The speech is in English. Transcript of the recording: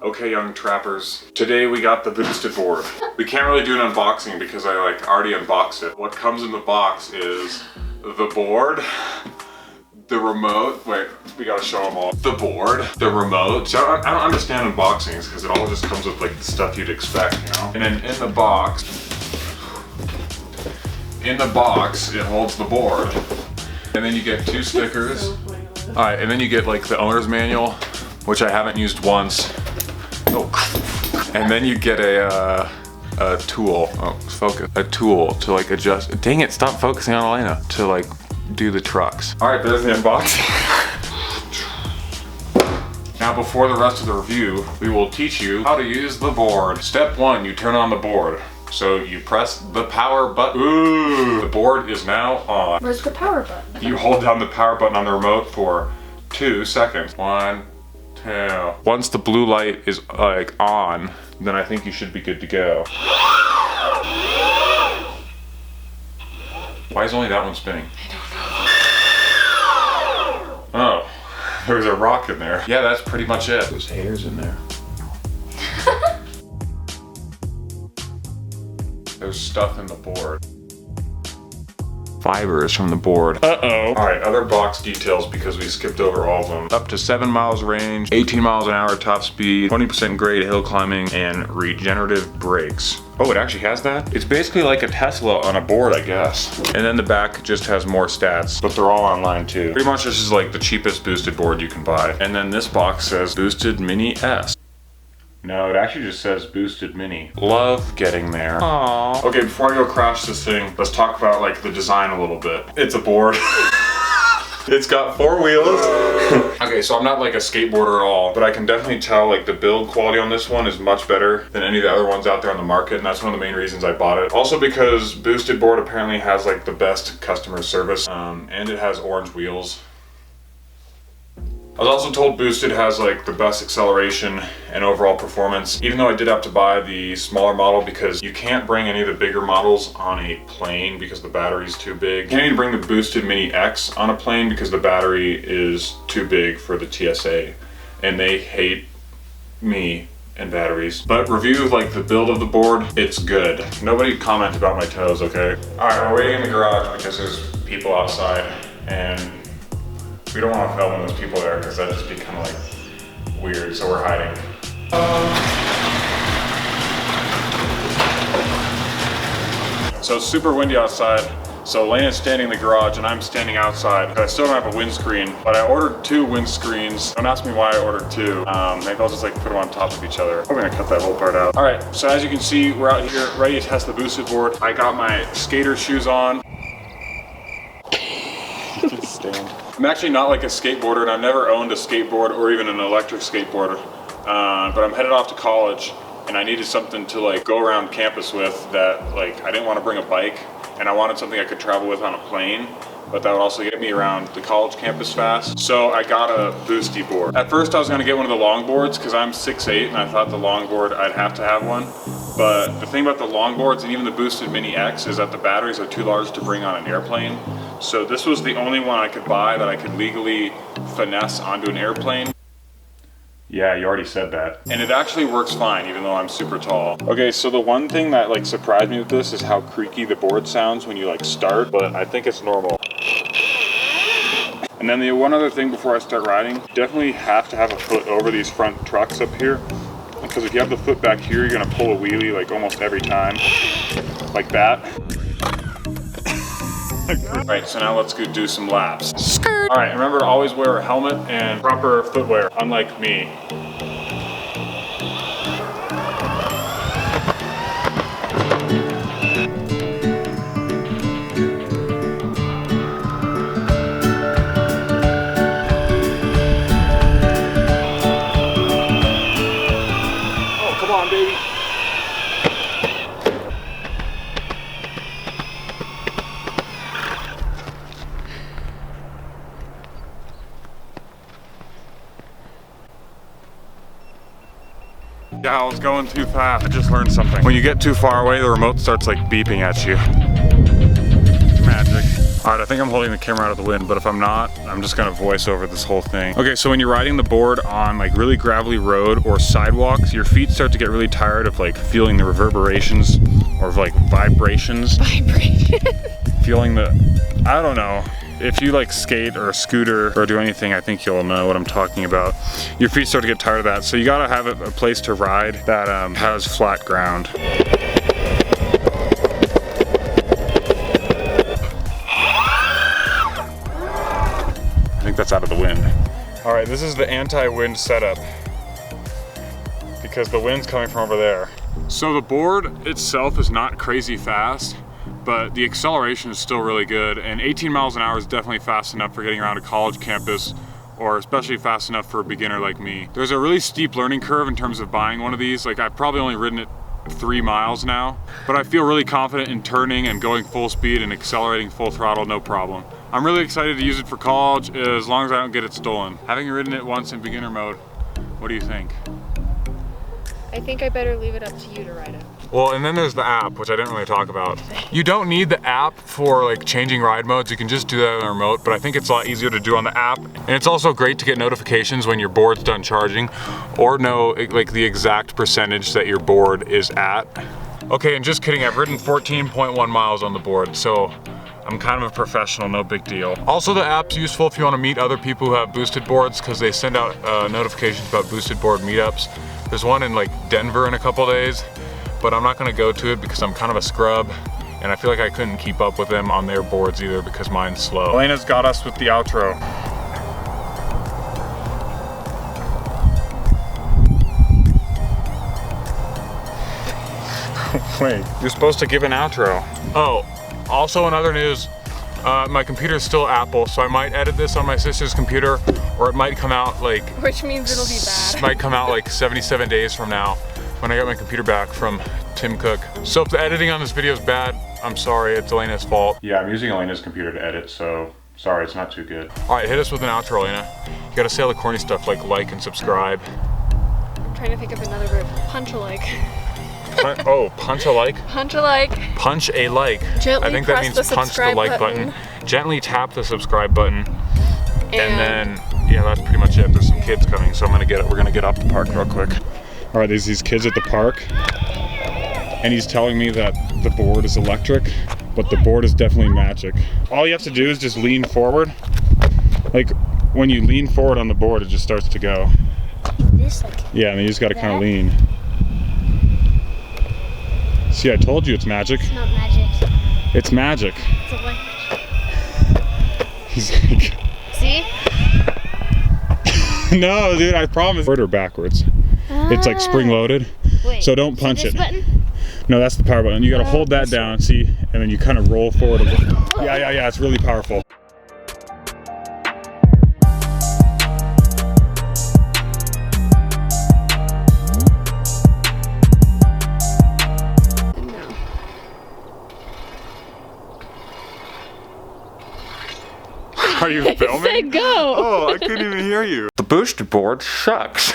Okay, young trappers. Today we got the boosted board. We can't really do an unboxing because I already unboxed it. What comes in the box is the board, the remote. Wait, we gotta show them all. The board, the remote. So I don't understand unboxings because it all just comes with like the stuff you'd expect, you know? And then in the box, it holds the board. And then you get 2 stickers. All right, and then you get like the owner's manual, which I haven't used once. Oh, and then you get a tool. Oh, focus. A tool to like adjust. Dang it! Stop focusing on Elena. To like do the trucks. All right, there's the unboxing. Now, before the rest of the review, we will teach you how to use the board. Step 1: you turn on the board. So you press the power button. Ooh, the board is now on. Where's the power button? You hold down the power button on the remote for 2 seconds. 1, 2. Once the blue light is like on, then I think you should be good to go. Why is only that one spinning? I don't know. Oh, there's a rock in there. Yeah, that's pretty much it. There's hairs in there. There's stuff in the board. Fibers from the board. Uh-oh. All right, other box details because we skipped over all of them. Up to 7 miles range, 18 miles an hour top speed, 20% grade hill climbing, and regenerative brakes. Oh, it actually has that? It's basically like a Tesla on a board, I guess. And then the back just has more stats, but they're all online too. Pretty much this is like the cheapest boosted board you can buy. And then this box says Boosted Mini S. No, it actually just says Boosted Mini. Love getting there. Aww. Okay, before I go crash this thing, let's talk about like the design a little bit. It's a board. It's got 4 wheels. Okay, so I'm not like a skateboarder at all, but I can definitely tell like the build quality on this one is much better than any of the other ones out there on the market, and that's one of the main reasons I bought it. Also because Boosted Board apparently has like the best customer service, and it has orange wheels. I was also told Boosted has like the best acceleration and overall performance, even though I did have to buy the smaller model because you can't bring any of the bigger models on a plane because the battery's too big. You can't even bring the Boosted Mini X on a plane because the battery is too big for the TSA, and they hate me and batteries. But review of like the build of the board, it's good. Nobody comment about my toes, okay? All right, we're waiting in the garage because there's people outside, and we don't want to film when there's people there because that'd just be kind of like weird, so we're hiding. So it's super windy outside, so Elena's standing in the garage and I'm standing outside. I still don't have a windscreen, but I ordered 2 windscreens. Don't ask me why I ordered 2. Maybe I'll just like put them on top of each other. I'm gonna cut that whole part out. All right, so as you can see, we're out here ready to test the boosted board. I got my skater shoes on. I'm actually not like a skateboarder, and I've never owned a skateboard or even an electric skateboarder, but I'm headed off to college and I needed something to like go around campus with that like I didn't want to bring a bike, and I wanted something I could travel with on a plane, but that would also get me around the college campus fast. So I got a boosty board. At first I was gonna get one of the long boards because I'm 6'8", and I thought the long board I'd have to have one. But the thing about the long boards and even the Boosted Mini X is that the batteries are too large to bring on an airplane. So this was the only one I could buy that I could legally finesse onto an airplane. Yeah, you already said that. And it actually works fine, even though I'm super tall. Okay, so the one thing that like surprised me with this is how creaky the board sounds when you like start, but I think it's normal. And then the one other thing before I start riding, definitely have to have a foot over these front trucks up here. Because if you have the foot back here, you're gonna pull a wheelie like almost every time. Like that. Alright, so now let's go do some laps. Alright, remember to always wear a helmet and proper footwear, unlike me. Oh, come on, baby. Yeah, I was going too fast. I just learned something. When you get too far away, the remote starts like beeping at you. Magic. All right, I think I'm holding the camera out of the wind, but if I'm not, I'm just gonna voice over this whole thing. Okay, so when you're riding the board on like really gravelly road or sidewalks, your feet start to get really tired of like feeling the reverberations or like vibrations. Feeling the, I don't know. If you like skate or scooter or do anything, I think you'll know what I'm talking about. Your feet start to get tired of that. So you gotta have a place to ride that has flat ground. I think that's out of the wind. All right, this is the anti-wind setup because the wind's coming from over there. So the board itself is not crazy fast, but the acceleration is still really good, and 18 miles an hour is definitely fast enough for getting around a college campus, or especially fast enough for a beginner like me. There's a really steep learning curve in terms of buying one of these. Like, I've probably only ridden it 3 miles now, but I feel really confident in turning and going full speed and accelerating full throttle, no problem. I'm really excited to use it for college as long as I don't get it stolen. Having ridden it once in beginner mode, what do you think? I think I better leave it up to you to ride it. Well, and then there's the app, which I didn't really talk about. You don't need the app for like changing ride modes. You can just do that on the remote, but I think it's a lot easier to do on the app. And it's also great to get notifications when your board's done charging or know like the exact percentage that your board is at. Okay, and just kidding, I've ridden 14.1 miles on the board, so I'm kind of a professional, no big deal. Also, the app's useful if you want to meet other people who have boosted boards because they send out notifications about boosted board meetups. There's one in like Denver in a couple days, but I'm not gonna go to it because I'm kind of a scrub and I feel like I couldn't keep up with them on their boards either because mine's slow. Elena's got us with the outro. Wait, you're supposed to give an outro. Oh, also in other news, my computer's still Apple, so I might edit this on my sister's computer, or it might come out like... Which means it'll be bad. Might come out like 77 days from now when I get my computer back from Tim Cook. So if the editing on this video is bad, I'm sorry, it's Elena's fault. Yeah, I'm using Elena's computer to edit, so sorry, it's not too good. All right, hit us with an outro, Elena. You gotta say all the corny stuff like and subscribe. I'm trying to think of another word. Punch-a-like. Oh, punch-a-like? Punch-a-like. Punch a like. Gently I think that means punch the like button. Gently tap the subscribe button. And then, yeah, that's pretty much it. There's some kids coming, so we're gonna get off the park real quick. All right, there's these kids at the park, and he's telling me that the board is electric, but the board is definitely magic. All you have to do is just lean forward. Like, when you lean forward on the board, it just starts to go. This like yeah, and you just gotta kind of lean. See, I told you it's magic. It's not magic. It's magic. It's electric. He's like... See? No, dude, I promise. Forward or backwards. It's like spring-loaded. Wait, so don't punch this it. Button? No, that's the power button. You gotta hold that down, see? And then you kind of roll forward a little. Yeah, it's really powerful. Are you filming? It said go. Oh, I couldn't even hear you. The boosted board sucks.